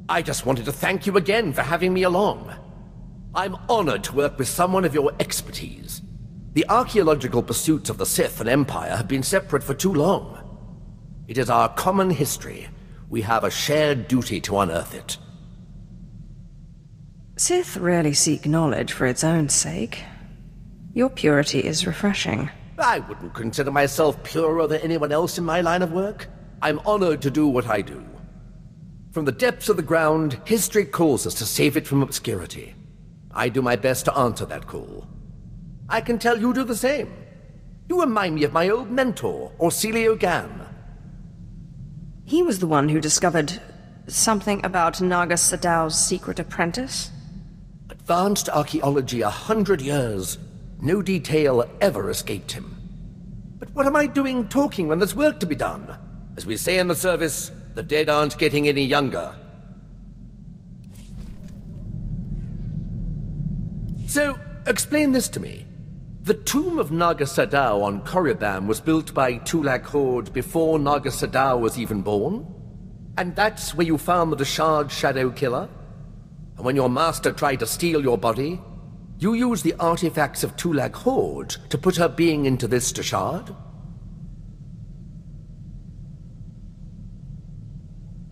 I just wanted to thank you again for having me along. I'm honored to work with someone of your expertise. The archaeological pursuits of the Sith and Empire have been separate for too long. It is our common history. We have a shared duty to unearth it. Sith rarely seek knowledge for its own sake. Your purity is refreshing. I wouldn't consider myself purer than anyone else in my line of work. I'm honored to do what I do. From the depths of the ground, history calls us to save it from obscurity. I do my best to answer that call. I can tell you do the same. You remind me of my old mentor, Orsilio Gan. He was the one who discovered something about Naga Sadao's secret apprentice? Advanced archeology 100 years. No detail ever escaped him. But what am I doing talking when there's work to be done? As we say in the service, the dead aren't getting any younger. So, explain this to me. The tomb of Naga Sadao on Korriban was built by Tulak Horde before Naga Sadao was even born? And that's where you found the Deshard Shadow Killer? And when your master tried to steal your body, you used the artifacts of Tulak Horde to put her being into this Deshard?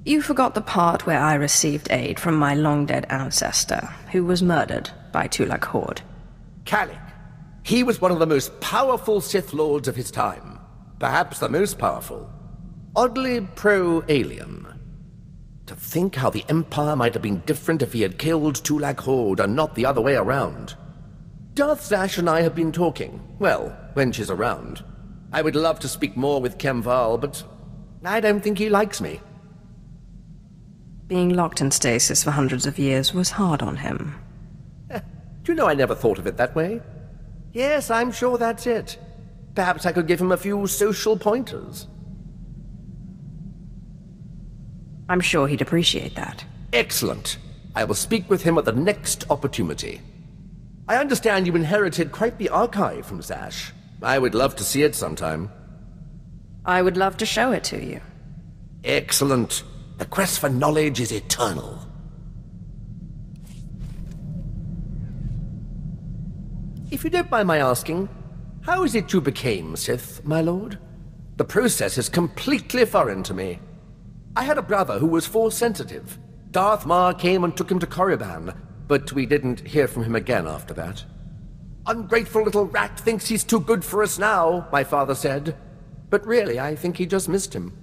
You forgot the part where I received aid from my long-dead ancestor, who was murdered by Tulak Horde. Kalik. He was one of the most powerful Sith Lords of his time. Perhaps the most powerful. Oddly pro-alien. To think how the Empire might have been different if he had killed Tulak Horde and not the other way around. Darth Zash and I have been talking. Well, when she's around. I would love to speak more with Kemval, but I don't think he likes me. Being locked in stasis for hundreds of years was hard on him. Do you know I never thought of it that way? Yes, I'm sure that's it. Perhaps I could give him a few social pointers. I'm sure he'd appreciate that. Excellent. I will speak with him at the next opportunity. I understand you inherited quite the archive from Zash. I would love to see it sometime. I would love to show it to you. Excellent. The quest for knowledge is eternal. If you don't mind my asking, how is it you became Sith, my lord? The process is completely foreign to me. I had a brother who was Force-sensitive. Darth Mar came and took him to Korriban, but we didn't hear from him again after that. Ungrateful little rat thinks he's too good for us now, my father said. But really, I think he just missed him.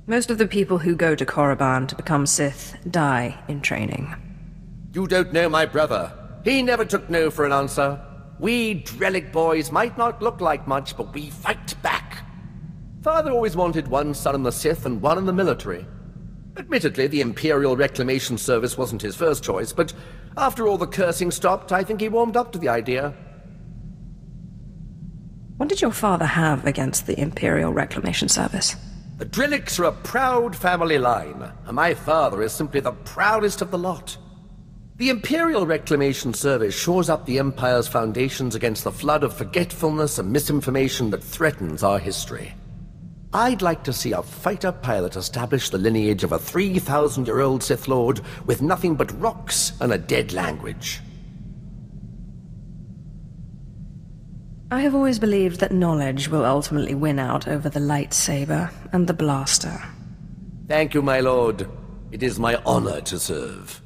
Most of the people who go to Korriban to become Sith die in training. You don't know my brother. He never took no for an answer. We Drellik boys might not look like much, but we fight back. Father always wanted one son in the Sith and one in the military. Admittedly, the Imperial Reclamation Service wasn't his first choice, but after all the cursing stopped, I think he warmed up to the idea. What did your father have against the Imperial Reclamation Service? The Drelliks are a proud family line, and my father is simply the proudest of the lot. The Imperial Reclamation Service shores up the Empire's foundations against the flood of forgetfulness and misinformation that threatens our history. I'd like to see a fighter pilot establish the lineage of a 3,000-year-old Sith Lord with nothing but rocks and a dead language. I have always believed that knowledge will ultimately win out over the lightsaber and the blaster. Thank you, my lord. It is my honor to serve.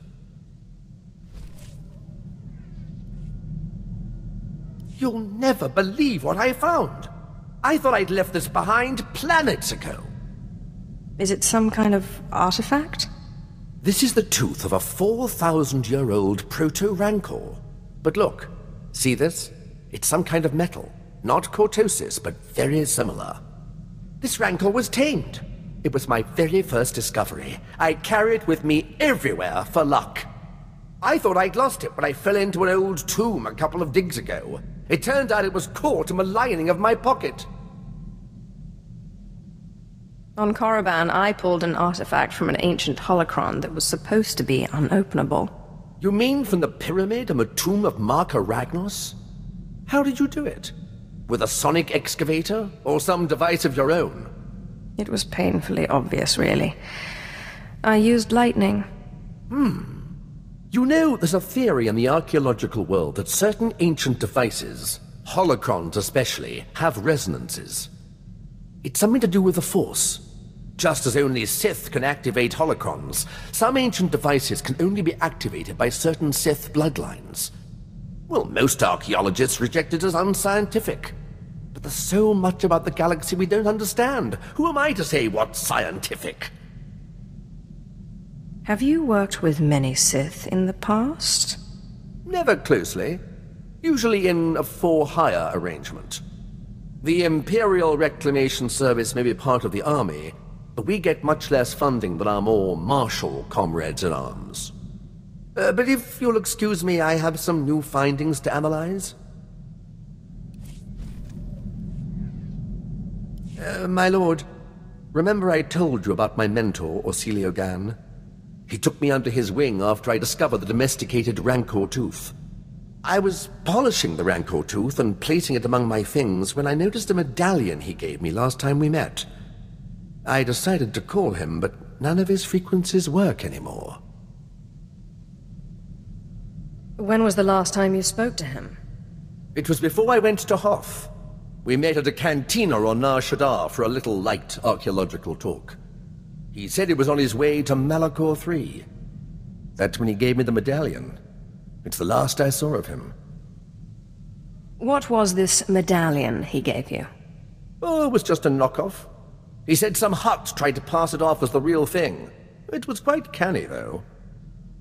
You'll never believe what I found. I thought I'd left this behind planets ago. Is it some kind of artifact? This is the tooth of a 4,000-year-old proto-rancor. But look, see this? It's some kind of metal. Not cortosis, but very similar. This rancor was tamed. It was my very first discovery. I carry it with me everywhere for luck. I thought I'd lost it when I fell into an old tomb a couple of digs ago. It turned out it was caught in the lining of my pocket. On Korriban, I pulled an artifact from an ancient holocron that was supposed to be unopenable. You mean from the pyramid and the tomb of Marka Ragnos? How did you do it? With a sonic excavator, or some device of your own? It was painfully obvious, really. I used lightning. You know, there's a theory in the archaeological world that certain ancient devices, holocrons especially, have resonances. It's something to do with the Force. Just as only Sith can activate holocrons, some ancient devices can only be activated by certain Sith bloodlines. Well, most archaeologists reject it as unscientific. But there's so much about the galaxy we don't understand. Who am I to say what's scientific? Have you worked with many Sith in the past? Never closely. Usually in a for-hire arrangement. The Imperial Reclamation Service may be part of the army, but we get much less funding than our more martial comrades-in-arms. But if you'll excuse me, I have some new findings to analyze. My lord, remember I told you about my mentor, Orsilio Gan? He took me under his wing after I discovered the domesticated Rancor tooth. I was polishing the Rancor tooth and placing it among my things when I noticed a medallion he gave me last time we met. I decided to call him, but none of his frequencies work anymore. When was the last time you spoke to him? It was before I went to Hoth. We met at a cantina on Nar Shaddaa for a little light archaeological talk. He said he was on his way to Malachor III. That's when he gave me the medallion. It's the last I saw of him. What was this medallion he gave you? Oh, it was just a knockoff. He said some Hutt tried to pass it off as the real thing. It was quite canny, though.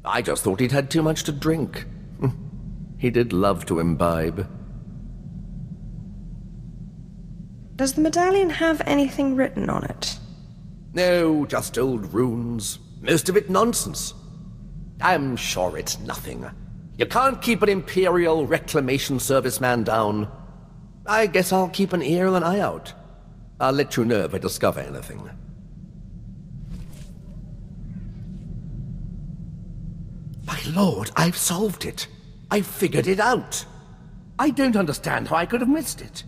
I just thought he'd had too much to drink. He did love to imbibe. Does the medallion have anything written on it? No, just old runes. Most of it nonsense. I'm sure it's nothing. You can't keep an Imperial Reclamation Service man down. I guess I'll keep an ear and an eye out. I'll let you know if I discover anything. My lord, I've solved it. I've figured it out. I don't understand how I could have missed it.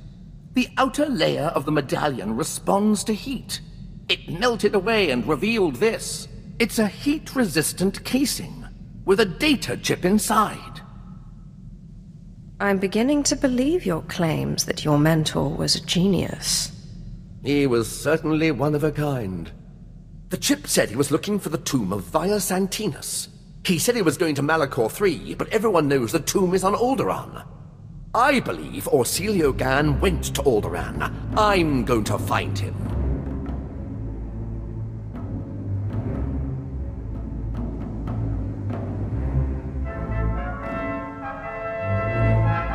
The outer layer of the medallion responds to heat. It melted away and revealed this. It's a heat-resistant casing, with a data chip inside. I'm beginning to believe your claims that your mentor was a genius. He was certainly one of a kind. The chip said he was looking for the tomb of Via Santinus. He said he was going to Malachor III, but everyone knows the tomb is on Alderaan. I believe Orsilio Gan went to Alderaan. I'm going to find him.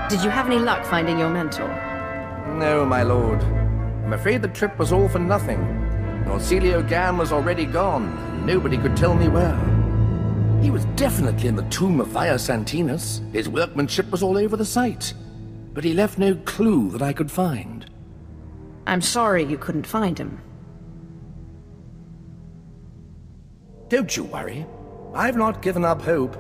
Did you have any luck finding your mentor? No, my lord. I'm afraid the trip was all for nothing. Orsilio Gan was already gone, and nobody could tell me where. He was definitely in the tomb of Via Santinus. His workmanship was all over the site. But he left no clue that I could find. I'm sorry you couldn't find him. Don't you worry. I've not given up hope.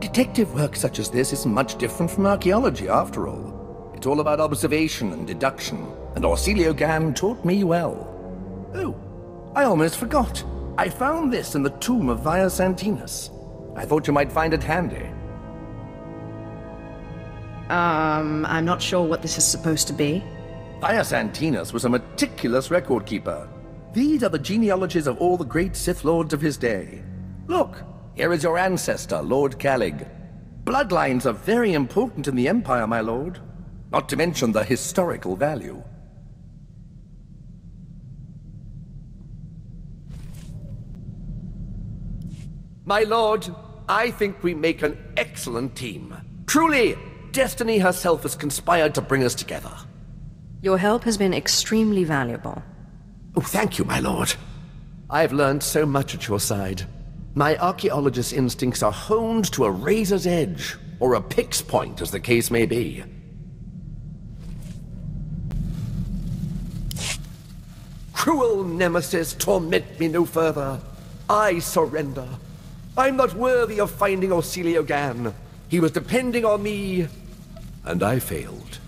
Detective work such as this is much different from archaeology, after all. It's all about observation and deduction, and Orsilio Gan taught me well. Oh, I almost forgot. I found this in the tomb of Via Santinus. I thought you might find it handy. I'm not sure what this is supposed to be. Via Santinus was a meticulous record keeper. These are the genealogies of all the great Sith Lords of his day. Look, here is your ancestor, Lord Calig. Bloodlines are very important in the Empire, my lord. Not to mention the historical value. My lord, I think we make an excellent team. Truly, destiny herself has conspired to bring us together. Your help has been extremely valuable. Oh, thank you, my lord. I've learned so much at your side. My archaeologist's instincts are honed to a razor's edge, or a pick's point, as the case may be. Cruel nemesis, torment me no further. I surrender. I'm not worthy of finding Orsilio Gan. He was depending on me, and I failed.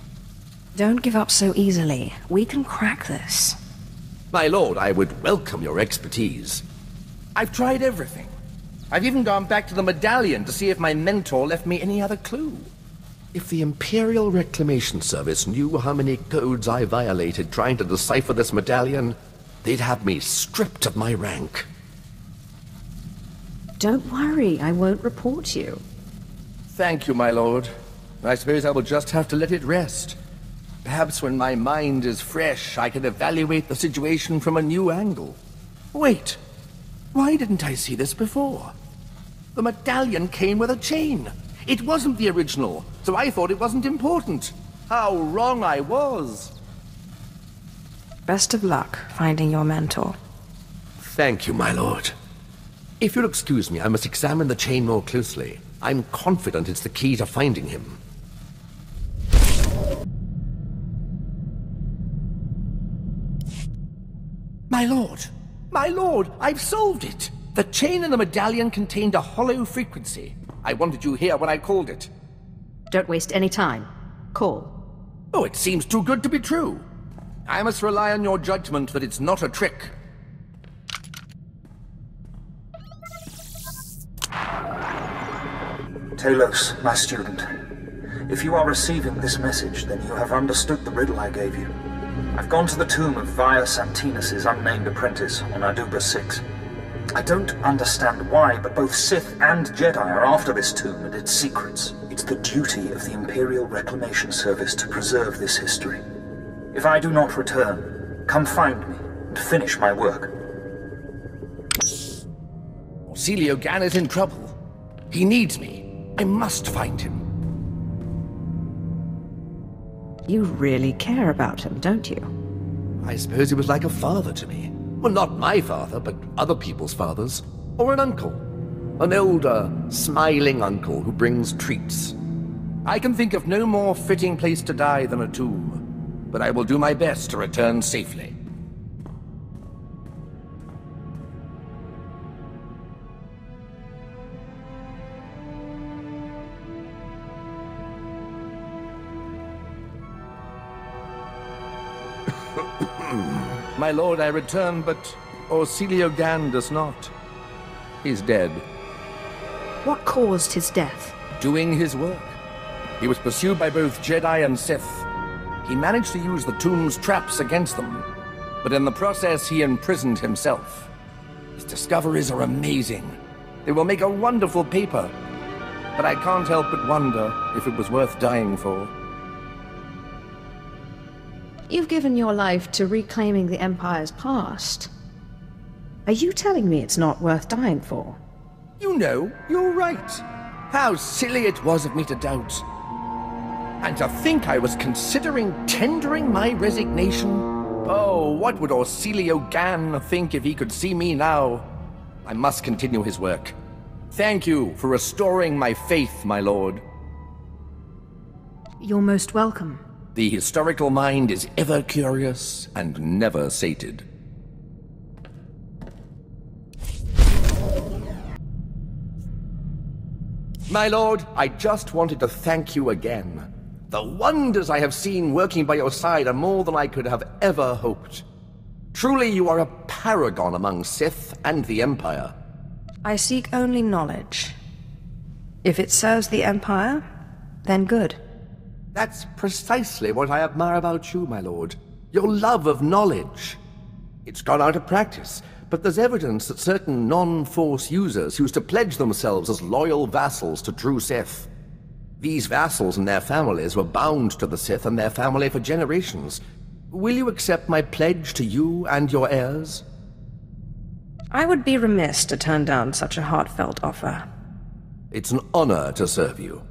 Don't give up so easily. We can crack this. My lord, I would welcome your expertise. I've tried everything. I've even gone back to the medallion to see if my mentor left me any other clue. If the Imperial Reclamation Service knew how many codes I violated trying to decipher this medallion, they'd have me stripped of my rank. Don't worry, I won't report you. Thank you, my lord. I suppose I will just have to let it rest. Perhaps when my mind is fresh, I can evaluate the situation from a new angle. Wait, why didn't I see this before? The medallion came with a chain. It wasn't the original, so I thought it wasn't important. How wrong I was. Best of luck finding your mentor. Thank you, my lord. If you'll excuse me, I must examine the chain more closely. I'm confident it's the key to finding him. My lord! My lord! I've solved it! The chain in the medallion contained a hollow frequency. I wanted you here when I called it. Don't waste any time. Call. Oh, it seems too good to be true. I must rely on your judgment that it's not a trick. Talos, my student. If you are receiving this message, then you have understood the riddle I gave you. I've gone to the tomb of Via Santinus' unnamed apprentice on Adubra 6. I don't understand why, but both Sith and Jedi are after this tomb and its secrets. It's the duty of the Imperial Reclamation Service to preserve this history. If I do not return, come find me and finish my work. Celio Gan is in trouble. He needs me. I must find him. You really care about him, don't you? I suppose he was like a father to me. Well, not my father, but other people's fathers. Or an uncle. An older, smiling uncle who brings treats. I can think of no more fitting place to die than a tomb. But I will do my best to return safely. My lord, I return, but Celio Gan does not. He's dead. What caused his death? Doing his work. He was pursued by both Jedi and Sith. He managed to use the tomb's traps against them, but in the process he imprisoned himself. His discoveries are amazing. They will make a wonderful paper, but I can't help but wonder if it was worth dying for. You've given your life to reclaiming the Empire's past. Are you telling me it's not worth dying for? You know, you're right. How silly it was of me to doubt. And to think I was considering tendering my resignation. Oh, what would Celio Gan think if he could see me now? I must continue his work. Thank you for restoring my faith, my lord. You're most welcome. The historical mind is ever curious and never sated. My lord, I just wanted to thank you again. The wonders I have seen working by your side are more than I could have ever hoped. Truly, you are a paragon among Sith and the Empire. I seek only knowledge. If it serves the Empire, then good. That's precisely what I admire about you, my lord. Your love of knowledge. It's gone out of practice, but there's evidence that certain non-Force users used to pledge themselves as loyal vassals to true Sith. These vassals and their families were bound to the Sith and their family for generations. Will you accept my pledge to you and your heirs? I would be remiss to turn down such a heartfelt offer. It's an honor to serve you.